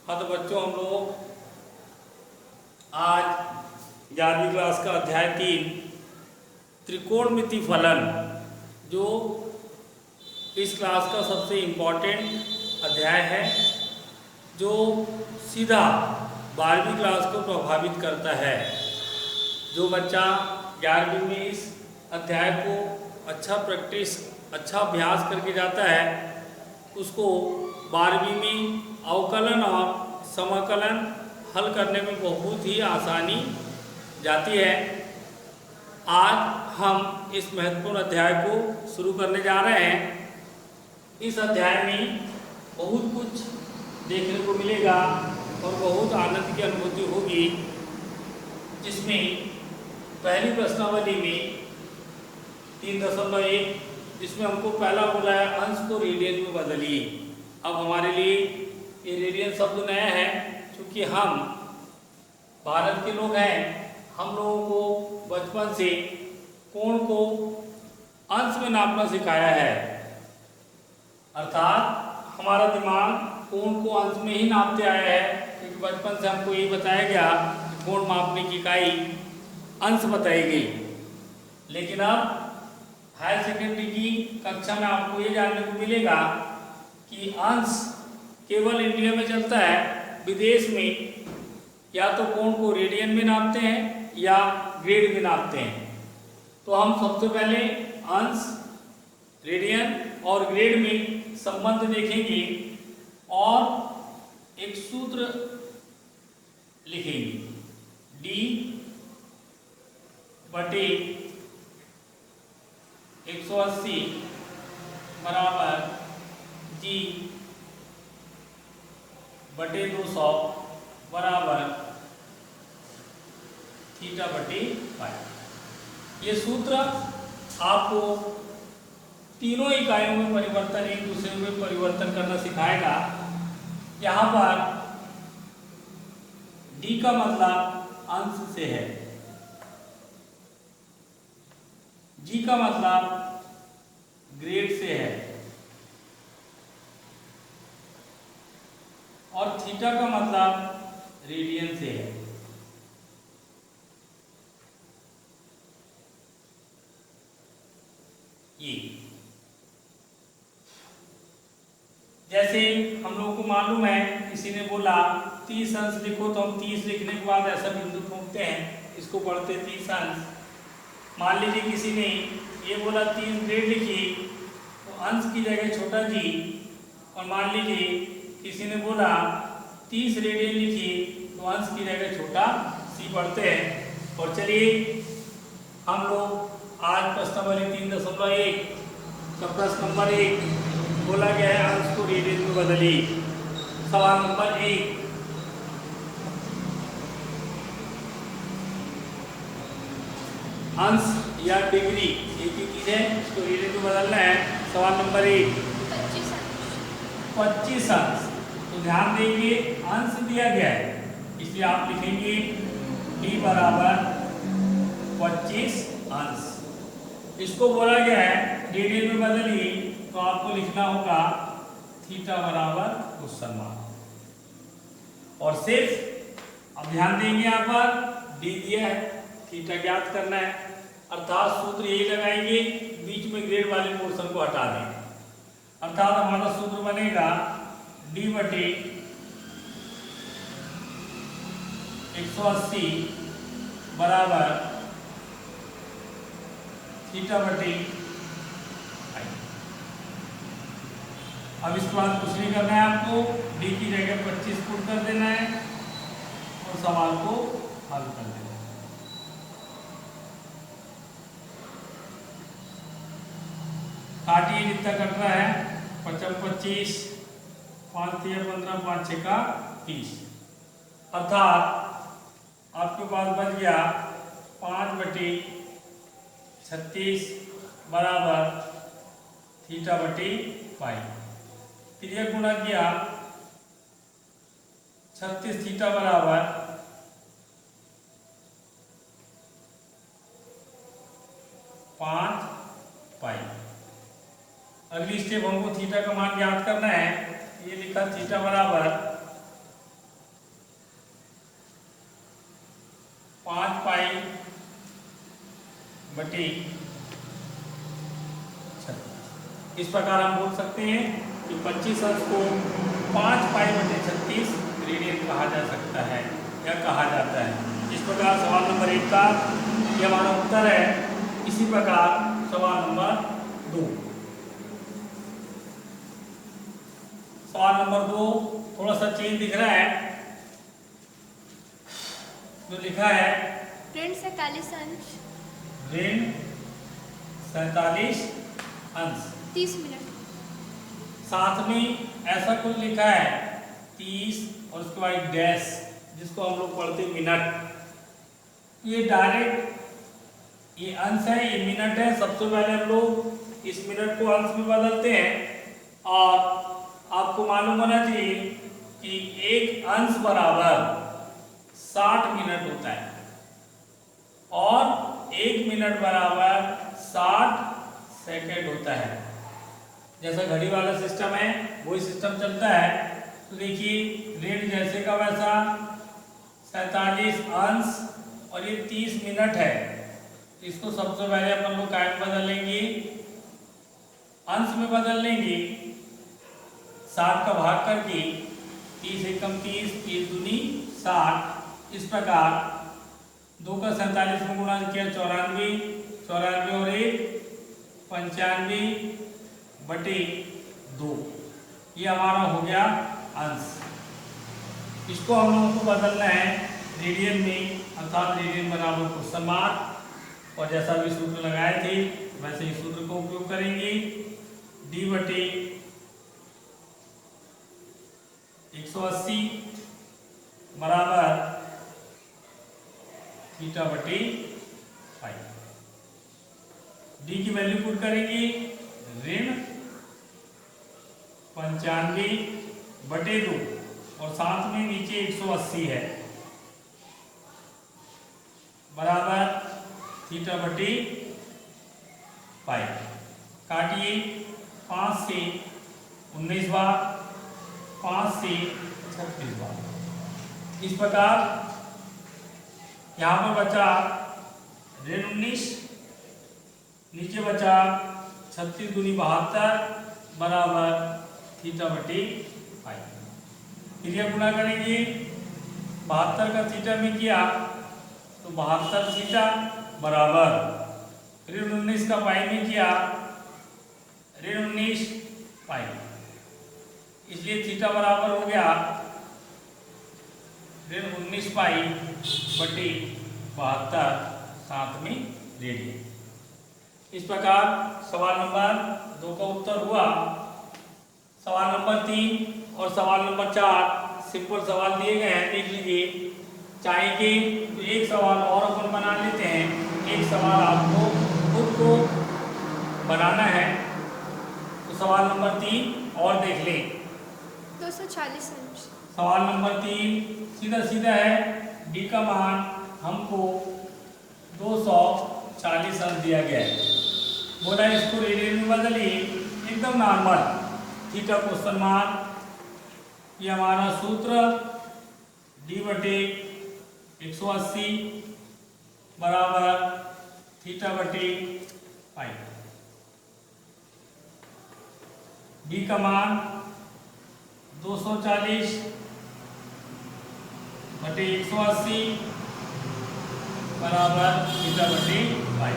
हाँ तो बच्चों, हम लोग आज 11वीं क्लास का अध्याय 3 त्रिकोणमिति फलन, जो इस क्लास का सबसे इम्पोर्टेंट अध्याय है, जो सीधा 12वीं क्लास को प्रभावित करता है। जो बच्चा 11वीं में इस अध्याय को अच्छा प्रैक्टिस, अच्छा अभ्यास करके जाता है, उसको 12वीं में अवकलन और समाकलन हल करने में बहुत ही आसानी जाती है। आज हम इस महत्वपूर्ण अध्याय को शुरू करने जा रहे हैं। इस अध्याय में बहुत कुछ देखने को मिलेगा और बहुत आनंद की अनुभूति होगी, जिसमें पहली प्रश्नावली में 3.1, जिसमें हमको पहला बोला है अंश को रेडियन में बदलिए। अब हमारे लिए ये रेडियन शब्द नया है, क्योंकि हम भारत के लोग हैं। हम लोगों को बचपन से कोण को अंश में नापना सिखाया है, अर्थात हमारा दिमाग कोण को अंश में ही नापते आया है, क्योंकि बचपन से हमको ये बताया गया कि कोण मापने की इकाई अंश बताई गई। लेकिन अब हायर सेकेंडरी की कक्षा में आपको ये जानने को मिलेगा कि अंश केवल इंडिया में चलता है। विदेश में या तो कोण को रेडियन में नापते हैं या ग्रेड में नापते हैं। तो हम सबसे पहले अंश, रेडियन और ग्रेड में संबंध देखेंगे और एक सूत्र लिखेंगे, D बटे 180 बराबर G बटे 200 बराबर थीटा बटे पाई। ये सूत्र आपको तीनों इकाइयों में परिवर्तन, एक दूसरे में परिवर्तन करना सिखाएगा। यहाँ पर D का मतलब अंश से है, G का मतलब ग्रेड से है और थीटा का मतलब रेडियन से है। ये जैसे हम लोगों को मालूम है, किसी ने बोला 30 अंश लिखो, तो हम 30 लिखने के बाद ऐसा बिंदु ठोकते हैं, इसको पढ़ते 30 अंश। मान लीजिए किसी ने ये बोला 3 ग्रेड लिखी, तो अंश की जगह छोटा जी, और मान लीजिए किसी ने बोला 30 रेडियन लिखी, तो अंश की जगह छोटा सी पढ़ते हैं। और चलिए हम लोग आज प्रश्नावली 3.1 का प्रश्न नंबर 1 बोला गया है अंश को रेडियन में बदलिए। सवाल नंबर 1, अंश या डिग्री एक ही चीज है, इसको रेडियन में बदलना है। सवाल नंबर 1, 25 अंश। तो ध्यान देंगे, अंश दिया गया है, इसलिए आप लिखेंगे D बराबर 25 अंश। इसको बोला गया है रेडियन में बदलिए, तो आपको लिखना होगा थीटा बराबर क्वेश्चन मार्क। और सिर्फ अब ध्यान देंगे, यहाँ पर D दिया है, थीटा ज्ञात करना है, अर्थात सूत्र यही लगाएंगे, बीच में ग्रेड वाले पोर्शन को हटा देंगे। अर्थात हमारा सूत्र बनेगा D बटे 180 बराबर थीटा बटे। अब इसके बाद कुछ नहीं करना है आपको, D की जगह 25 पुट कर देना है और सवाल को हल कर देना है। काटिए जितना कट रहा है, 25, 5 3 15, 5 6 का 30, अर्थात आपके पास बच गया 5 बटे 36 बराबर थीटा बटे पाई। फिर यह गुणा किया 36 थीटा बराबर 5 पाई। अगली स्टेप हमको थीटा का मान ज्ञात करना है। ये लिखा थीटा बराबर बटे 36। इस प्रकार हम बोल सकते हैं कि 25 अंश को 5 पाई बटे 36 रेडियन कहा जा सकता है या कहा जाता है। इस प्रकार सवाल नंबर 1 का ये हमारा उत्तर है। इसी प्रकार सवाल नंबर 2। सवाल नंबर 2 थोड़ा सा चेंज दिख रहा है, जो लिखा है ऋण 47 अंश ऋण 47 अंश 30 मिनट। साथ में ऐसा कुछ लिखा है 30 और उसके बाद डैश, जिसको हम लोग पढ़ते मिनट। ये डायरेक्ट ये अंश है, ये मिनट है। सबसे पहले हम लोग इस मिनट को अंश में बदलते हैं और आपको मालूम होना चाहिए कि एक अंश बराबर 60 मिनट होता है और 1 मिनट बराबर 60 सेकंड होता है। जैसा घड़ी वाला सिस्टम है वही सिस्टम चलता है। तो देखिए ऋण जैसे का वैसा 47 अंश और ये 30 मिनट है। इसको सबसे पहले अपन लोग काय में बदल लेंगे, अंश में बदल लेंगे। 60 का भाग करके 30 एकम 30, 30 दूनी 60। इस प्रकार 2 का 47 में गुणा किया 94, 94 और 1 95 बटे 2। ये हमारा हो गया अंश। इसको हम लोगों को बदलना है रेडियन में, अर्थात रेडियन बराबर क्वेश्चन मार्क। और जैसा भी सूत्र लगाए थे वैसे ही सूत्र को उपयोग करेंगे। d बटे 180 बराबर थीटा बटे पाई। डी की वैल्यू पुट करेंगे ऋण 95 बटे 2 और साथ में नीचे 180 है बराबर थीटा बटे पाई। काटिए 5 से 19 बार, 5 से 36 बार। इस प्रकार यहाँ पर बचा ऋण 19, नीचे बचा 36 दूनी 72 बराबर थीटा बटे पाई। फिर यह गुणा करेंगे 72 का थीटा में किया तो 72 थीटा बराबर ऋण 19 का पाई में किया ऋण 19 पाई। इसलिए थीटा बराबर हो गया ऋण 19 पाई बटे 72 साथ में रेडियन। इस प्रकार सवाल नंबर 2 का उत्तर हुआ। सवाल नंबर 3 और सवाल नंबर 4 सिंपल सवाल दिए गए हैं, देख लीजिए। चाहेंगे तो एक सवाल और अपन बना लेते हैं। एक सवाल आपको खुद को बनाना है। तो सवाल नंबर 3 और देख लें। 240 अंश। सवाल नंबर 3 सीधा सीधा है। डी का मान हमको 240 अंश दिया गया है। बोला इसको रेडियन में बदलिए, एकदम नॉर्मल थीटा क्वेश्चन मार्क। ये हमारा सूत्र डी बटे 180 बराबर थीटा बटे पाई। डी का मान 240 बटे 180 बराबर थीटा बटे पाई।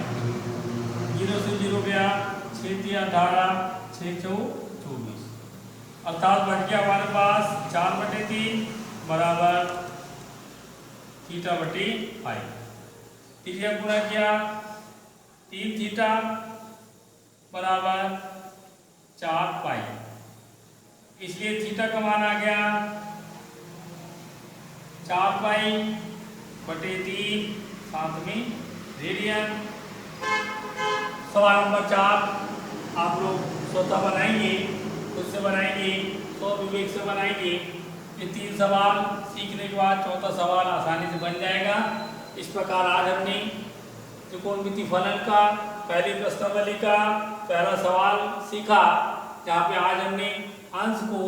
0 से 0 गया, 6 दिया 18, 6 चौ 24। अर्थात बच गया हमारे पास 4 बटे 3 बराबर थीटा बटे पाई। तीसरा गुणा किया 3 थीटा बराबर 4 पाई। इसलिए थीटा का मान आ गया 4 पाई बटे 3 साथ में रेडियन। सवाल नंबर 4 आप लोग स्वतः बनाएंगे, खुद से बनाएंगे, स्व विवेक से बनाएंगे। ये 3 सवाल सीखने के बाद चौथा सवाल आसानी से बन जाएगा। इस प्रकार आज हमने त्रिकोणमिति फलन का पहली प्रश्नावली का पहला सवाल सीखा, जहाँ पे आज हमने अंश को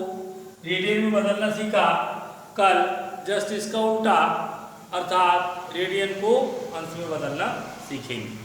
रेडियन में बदलना सीखा। कल जस्ट इसका उल्टा अर्थात रेडियन को अंश में बदलना सीखेंगे।